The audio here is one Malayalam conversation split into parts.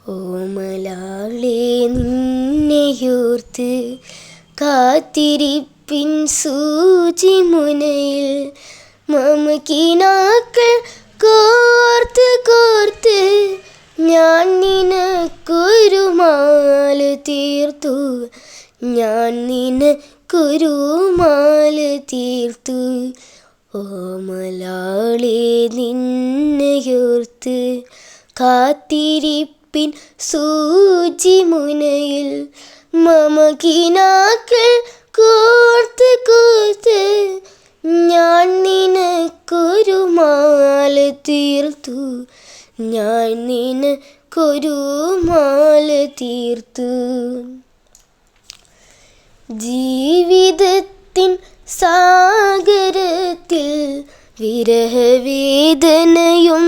ഓമലാളെ നിന്നെയോർത്ത് കാത്തിരിപ്പിൻ സൂചിമുനയിൽ മമകിനാക്കൾ കോർത്ത് കോർത്ത് ഞാൻ നിനക്കൊരു മാല തീർത്തു. ഞാൻ നിനക്കൊരു മാല തീർത്തു. ഓമലാളെ നിന്നെയോർത്ത് കാത്തിരിപ്പിൻ സൂചിമുനയിൽ മമകിനാക്കൾ കോർത്ത് കോർത്ത് ഞാൻ നിനക്കൊരു മാല തീർത്തു. ഞാൻ നിനക്കൊരു മാല തീർത്തു. ജീവിതത്തിൻ സാഗരത്തിൽ വിരഹവേദനയും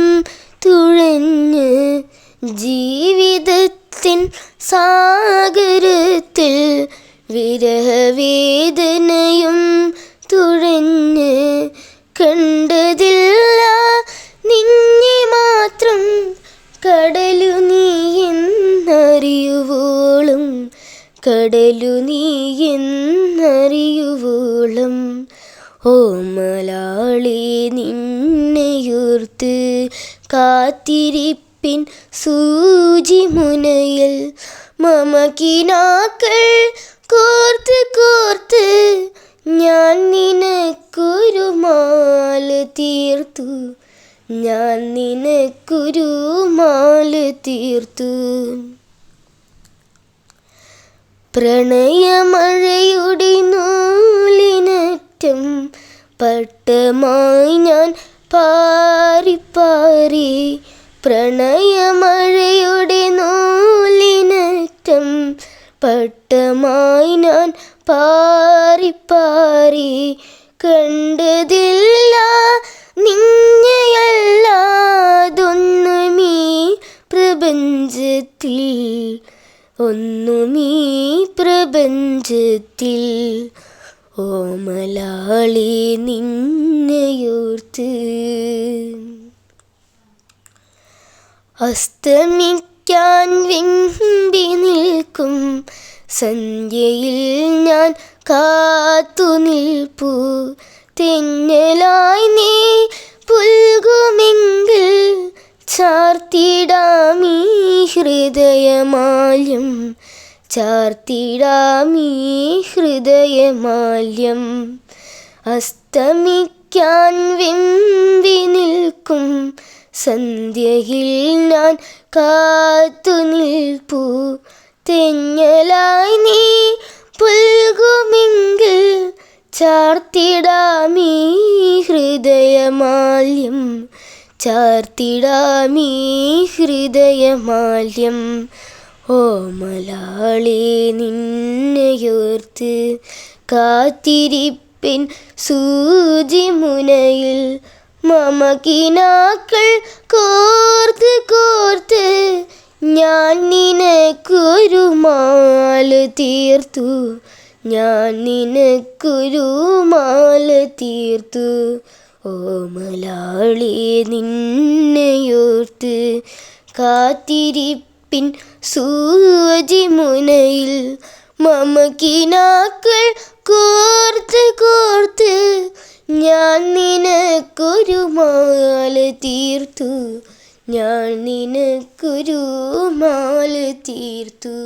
തുഴഞ്ഞ്, ജീവിതത്തിൻ സാഗരത്തിൽ വിരഹവേദനയും തുഴഞ്ഞ് കണ്ടതില്ല നിന്നെ മാത്രം കടലു നീ എന്നറിയുവോളം, കടലു നീ എന്നറിയുവോളം. ഓമലാളെ നിന്നെയോർത്ത് കാത്തിരിപ്പിൻ സൂചിമുനയിൽ മമകിനാക്കൾ കോർത്ത് കോർത്ത് ഞാൻ നിനക്കൊരു മാല തീർത്തു. ഞാൻ നിനക്കൊരു മാല തീർത്തു. പ്രണയമഴയുടെ നൂലിനറ്റം പട്ടമായി ഞാൻ പാറിപ്പാറി. പ്രണയമഴയുടെ നൂലിനറ്റം പട്ടമായി ഞാൻ പാറിപ്പാറി. കണ്ടതില്ല നിന്നെയല്ലാതൊന്നുമീ പ്രപഞ്ചത്തിൽ, ഒന്നുമീ പ്രപഞ്ചത്തിൽ. ഓമലാളെ നിന്നെയോർത്ത് അസ്തമിക്കാൻ വെമ്പി നിൽക്കും സന്ധ്യയിൽ ഞാൻ കാത്തു നിൽപ്പു. തെന്നലായി നീ പുൽകുമെങ്കിൽ ചാർത്തിടാമീ ഹൃദയമാല്യം, ചാർത്തിടാമീ ഹൃദയമാല്യം. അസ്തമിക്കാൻ വെമ്പി നിൽക്കും സന്ധ്യയിൽ ഞാൻ കാത്തു നിൽപ്പു. തെന്നലായി നീ പുൽകുമെങ്കിൽ ചാർത്തിടാമീ ഹൃദയമാല്യം, ചാർത്തിടാമീ ഹൃദയമാല്യം. ഓമലാളെ നിന്നെയോർത്ത് കാത്തിരിപ്പിൻ സൂചിമുനയിൽ മമകിനാക്കൾ കോർത്ത് കോർത്ത് ഞാൻ നിനക്കൊരു മാല തീർത്തു. ഞാൻ നിനക്കൊരു മാല തീർത്തു. ഓമലാളെ നിന്നെയോർത്ത് കാത്തിരിപ്പിൻ സൂചിമുനയിൽ മമകിനാക്കൾ കോർത്ത് കോർത്ത് ഞാൻ നിനക്കൊരു മാല തീർത്തു. ഞാൻ നിനക്കൊരു മാല തീർത്തു.